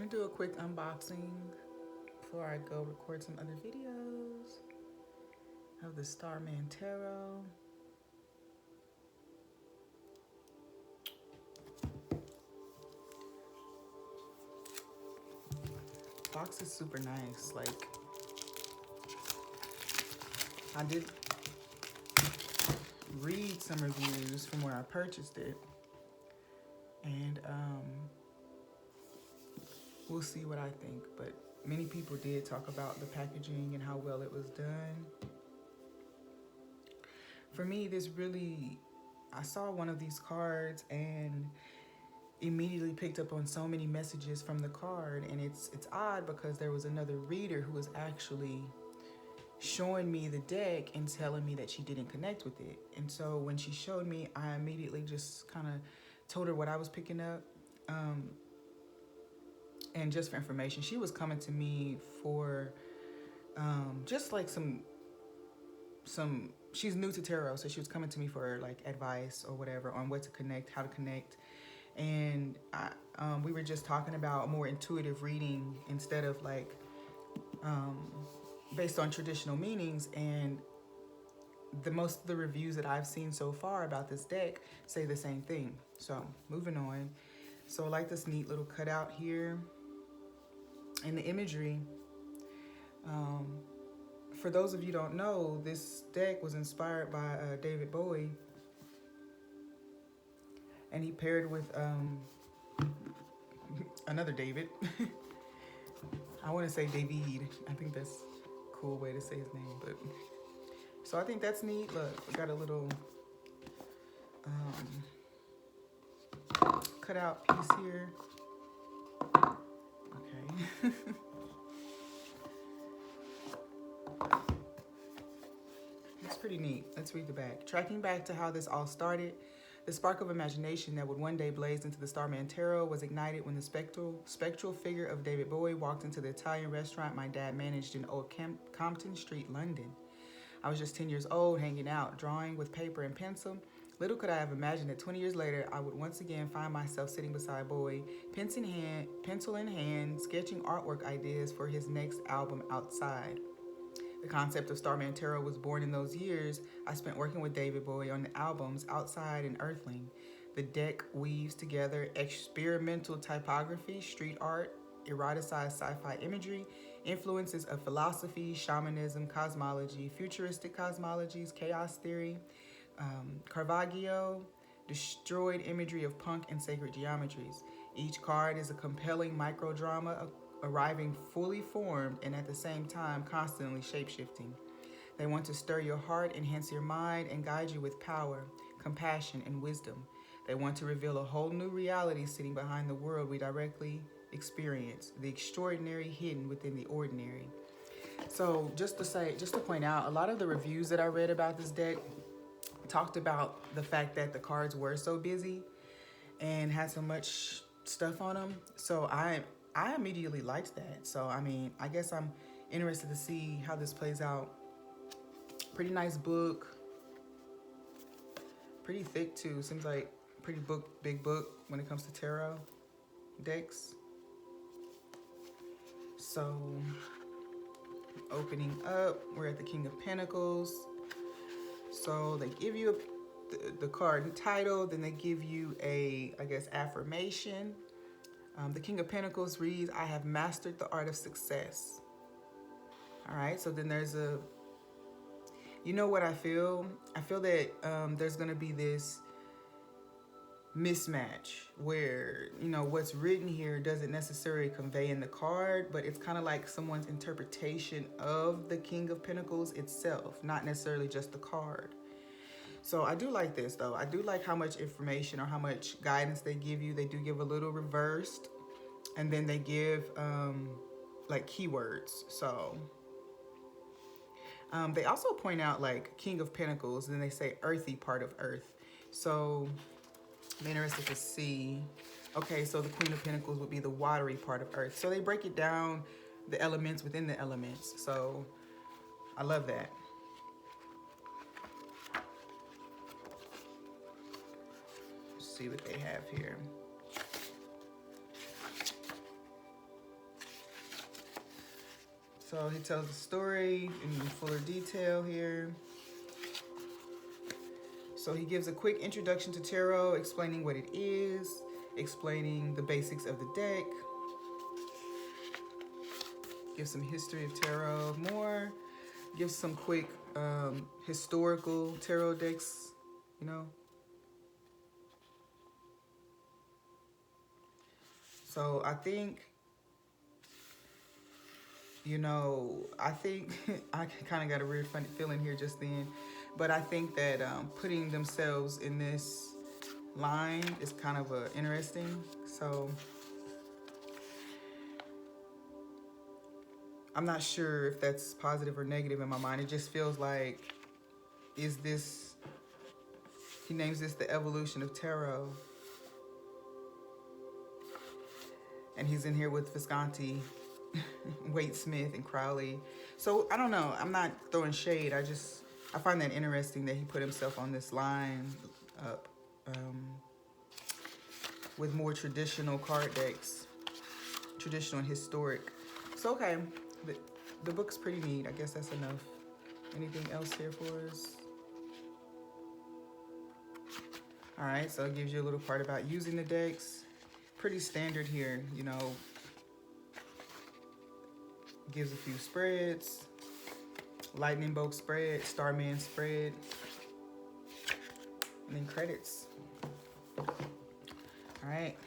do a quick unboxing before I go record some other videos of the Starman Tarot. Box is super nice. Like, I did read some reviews from where I purchased it, and we'll see what I think. But many people did talk about the packaging and how well it was done. For me, I saw one of these cards and immediately picked up on so many messages from the card, and it's odd because there was another reader who was actually showing me the deck and telling me that she didn't connect with it. And so when she showed me, I immediately just kind of told her what I was picking up. And just for information, she was coming to me for just like some she's new to tarot, so she was coming to me for like advice or whatever on what to connect, how to connect. And we were just talking about a more intuitive reading instead of like based on traditional meanings. And most of the reviews that I've seen so far about this deck say the same thing. So moving on. So I like this neat little cutout here. And the imagery, for those of you who don't know, this deck was inspired by David Bowie. And he paired with another David. I want to say David. I think that's a cool way to say his name. But so I think that's neat. Look, we got a little cutout piece here. Okay. It's pretty neat. Let's read the back. Tracking back to how this all started, the spark of imagination that would one day blaze into the Starman Tarot was ignited when the spectral figure of David Bowie walked into the Italian restaurant my dad managed in Old Compton Street, London. I was just 10 years old, hanging out, drawing with paper and pencil. Little could I have imagined that 20 years later, I would once again find myself sitting beside Bowie, pencil in hand, sketching artwork ideas for his next album, Outside. The concept of Starman Tarot was born in those years I spent working with David Bowie on the albums Outside and Earthling. The deck weaves together experimental typography, street art, eroticized sci-fi imagery, influences of philosophy, shamanism, cosmology, futuristic cosmologies, chaos theory, Caravaggio, destroyed imagery of punk and sacred geometries. Each card is a compelling microdrama arriving fully formed and at the same time constantly shape-shifting. They want to stir your heart, enhance your mind, and guide you with power, compassion, and wisdom. They want to reveal a whole new reality sitting behind the world we directly experience, the extraordinary hidden within the ordinary. So just to point out, a lot of the reviews that I read about this deck talked about the fact that the cards were so busy and had so much stuff on them. So I immediately liked that. So, I mean, I guess I'm interested to see how this plays out. Pretty nice book. Pretty thick too. Seems like pretty big book when it comes to tarot decks. So, opening up, we're at the King of Pentacles. So they give you the card title, then they give you a, I guess, affirmation. The King of Pentacles reads, I have mastered the art of success. All right, so then there's you know what I feel? I feel that there's going to be this mismatch where, you know, what's written here doesn't necessarily convey in the card, but it's kind of like someone's interpretation of the King of Pentacles itself, not necessarily just the card. So I do like this, though. I do like how much information or how much guidance they give you. They do give a little reversed, and then they give like keywords. So they also point out like King of Pentacles, and then they say earthy part of earth. So I'm interested to see. Okay, so the Queen of Pentacles would be the watery part of earth. So they break it down, the elements within the elements. So I love that. See what they have here. So he tells the story in fuller detail here. So he gives a quick introduction to tarot, explaining what it is, explaining the basics of the deck, gives some history of tarot more, gives some quick historical tarot decks, you know. So I think, I think I kind of got a weird funny feeling here just then, but I think that putting themselves in this line is kind of interesting. So I'm not sure if that's positive or negative in my mind. It just feels like, is this, he names this the evolution of tarot. And he's in here with Visconti, Waite Smith, and Crowley. So I don't know. I'm not throwing shade. I find that interesting that he put himself on this line up with more traditional card decks, traditional and historic. So, okay, the book's pretty neat. I guess that's enough. Anything else here for us? All right, so it gives you a little part about using the decks. Pretty standard here, Gives a few spreads. Lightning bolt spread, Starman spread. And then credits. All right,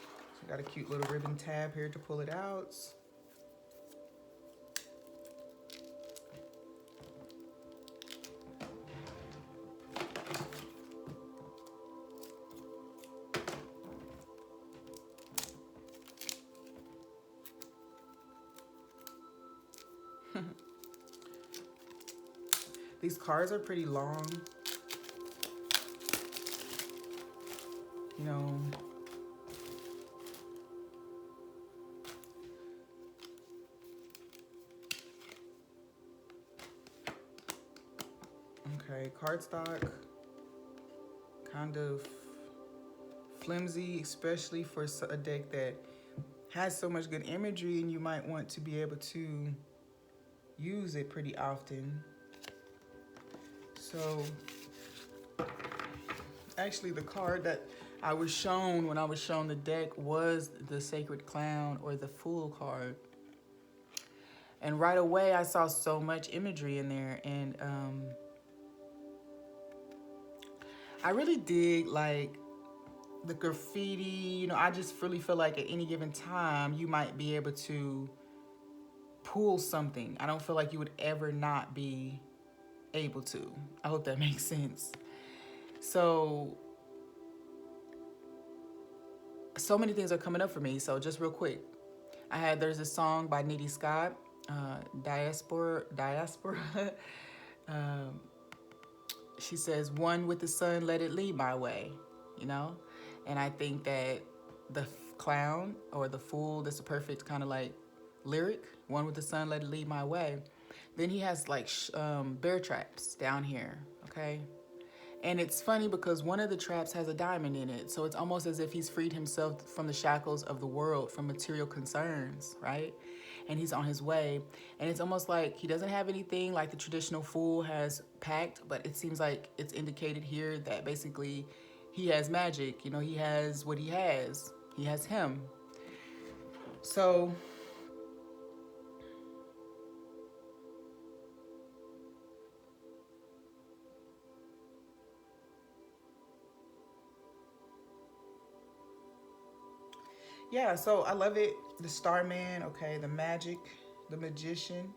so got a cute little ribbon tab here to pull it out. These cards are pretty long. Okay, cardstock. Kind of flimsy, especially for a deck that has so much good imagery, and you might want to be able to use it pretty often. So actually the card that I was shown when I was shown the deck was the Sacred Clown, or the Fool card. And right away I saw so much imagery in there, and I really dig like the graffiti. I just really feel like at any given time you might be able to pull something. I don't feel like you would ever not be able to. I hope that makes sense. So many things are coming up for me. So just real quick, there's a song by Needy Scott, Diaspora. She says, "One with the sun, let it lead my way," And I think that the clown or the fool, that's a perfect kind of like lyric. One with the sun, let it lead my way. Then he has like bear traps down here, okay? And it's funny because one of the traps has a diamond in it. So it's almost as if he's freed himself from the shackles of the world, from material concerns, right? And he's on his way. And it's almost like he doesn't have anything like the traditional fool has packed, but it seems like it's indicated here that basically he has magic. He has what he has. He has him. So yeah, so I love it. The Starman, okay, the magic, the magician.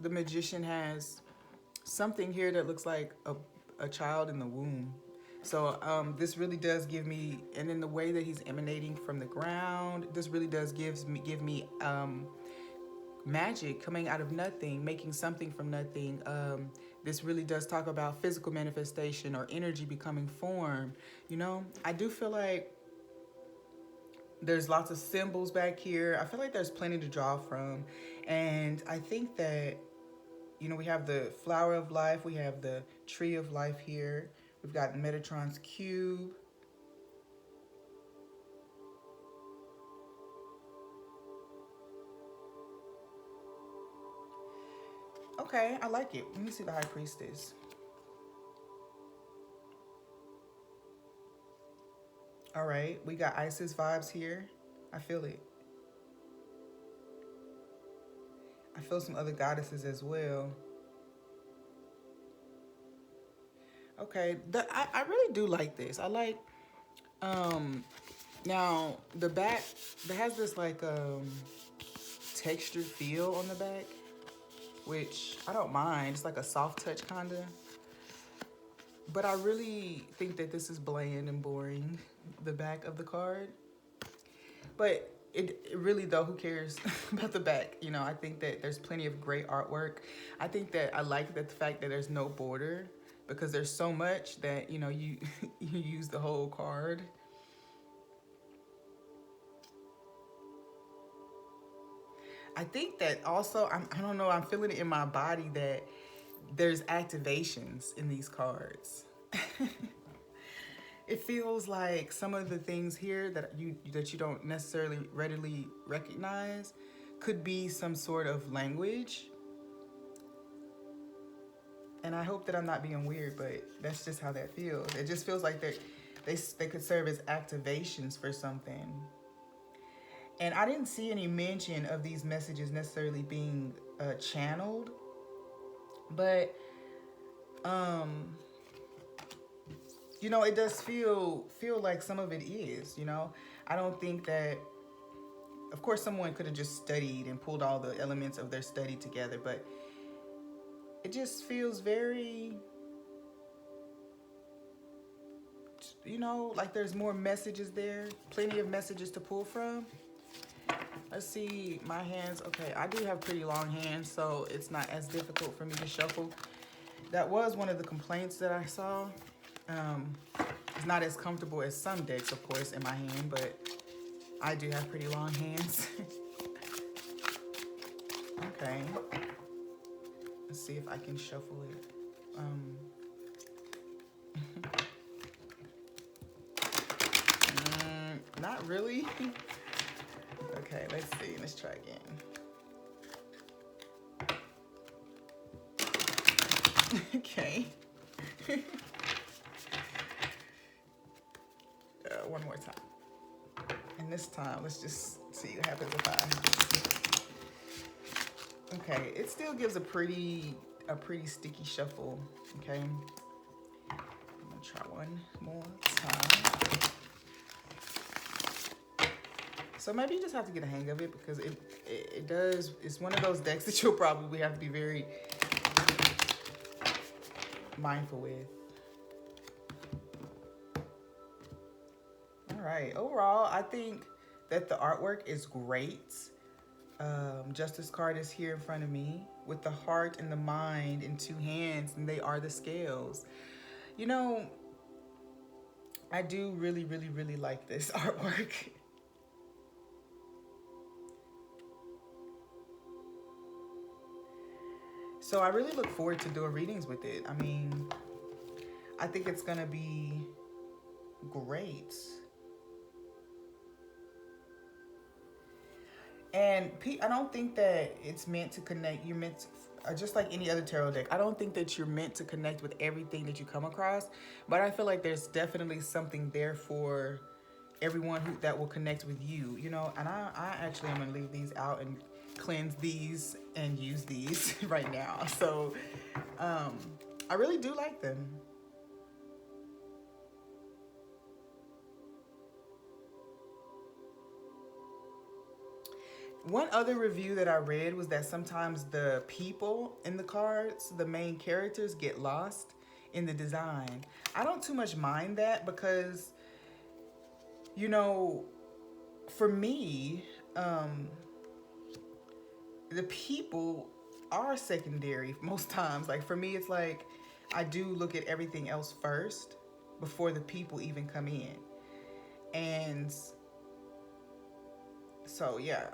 The magician has something here that looks like a child in the womb. So this really does give me, and in the way that he's emanating from the ground, this really does give me magic coming out of nothing, making something from nothing. This really does talk about physical manifestation or energy becoming form. I do feel like there's lots of symbols back here. I feel like there's plenty to draw from. And I think that, we have the flower of life. We have the tree of life here. We've got Metatron's cube. Okay, I like it. Let me see the High Priestess. All right, we got Isis vibes here. I feel it. I feel some other goddesses as well. Okay, I really do like this. I like, um, now the back, that has this like, textured feel on the back, which I don't mind. It's like a soft touch kind of. But I really think that this is bland and boring, the back of the card. But it really, though, who cares about the back? You know, I think that there's plenty of great artwork. I think that I like that the fact that there's no border, because there's so much that, you know, you you use the whole card. I think that also, I don't know, I'm feeling it in my body that there's activations in these cards. It feels like some of the things here that you don't necessarily readily recognize could be some sort of language. And I hope that I'm not being weird, but that's just how that feels. It just feels like they could serve as activations for something. And I didn't see any mention of these messages necessarily being channeled, but you know, it does feel like some of it is. You know, I don't think that. Of course, someone could have just studied and pulled all the elements of their study together, but it just feels very, you know, like there's more messages there, plenty of messages to pull from. Let's see, my hands. Okay, I do have pretty long hands, so it's not as difficult for me to shuffle. That was one of the complaints that I saw. It's not as comfortable as some decks, of course, in my hand, but I do have pretty long hands. Okay. Let's see if I can shuffle it. Not really. Okay, let's see. Let's try again. Okay. One more time. And this time, let's just see what happens if I... Okay, it still gives a pretty sticky shuffle. Okay. I'm gonna try one more time. So maybe you just have to get a hang of it, because it does, it's one of those decks that you'll probably have to be very mindful with. All right, overall, I think that the artwork is great. Justice card is here in front of me with the heart and the mind in two hands, and they are the scales. You know, I do really, really, really like this artwork. So I really look forward to doing readings with it. I mean, I think it's gonna be great. And I don't think that it's meant to connect. You're meant to, just like any other tarot deck, I don't think that you're meant to connect with everything that you come across. But I feel like there's definitely something there for everyone that will connect with you, you know. And I actually am gonna leave these out and cleanse these and use these right now. So I really do like them. One other review that I read was that sometimes the people in the cards, the main characters, get lost in the design. I don't too much mind that, because, you know, for me, the people are secondary most times. Like for me, it's like I do look at everything else first before the people even come in. And so, yeah,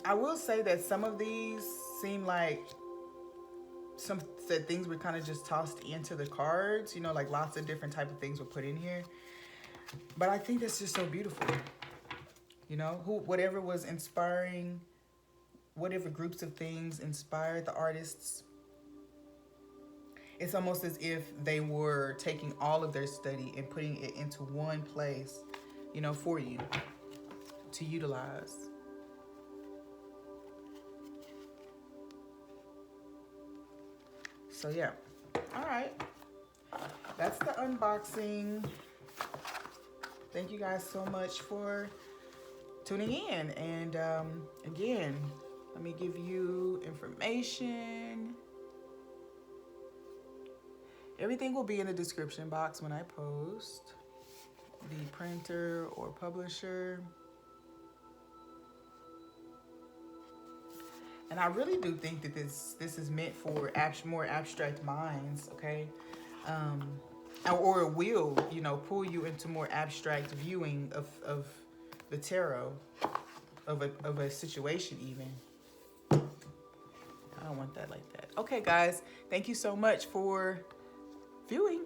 I will say that some of these seem like some said things were kind of just tossed into the cards, you know, like lots of different type of things were put in here. But I think that's just so beautiful. You know, whatever was inspiring, whatever groups of things inspired the artists, it's almost as if they were taking all of their study and putting it into one place, you know, for you to utilize. So yeah, all right, that's the unboxing. Thank you guys so much for tuning in. And again, let me give you information. Everything will be in the description box when I post. The printer or publisher. And I really do think that this is meant for more abstract minds, okay? Or it will, you know, pull you into more abstract viewing of the tarot, of a situation even. I don't want that like that. Okay, guys, thank you so much for viewing.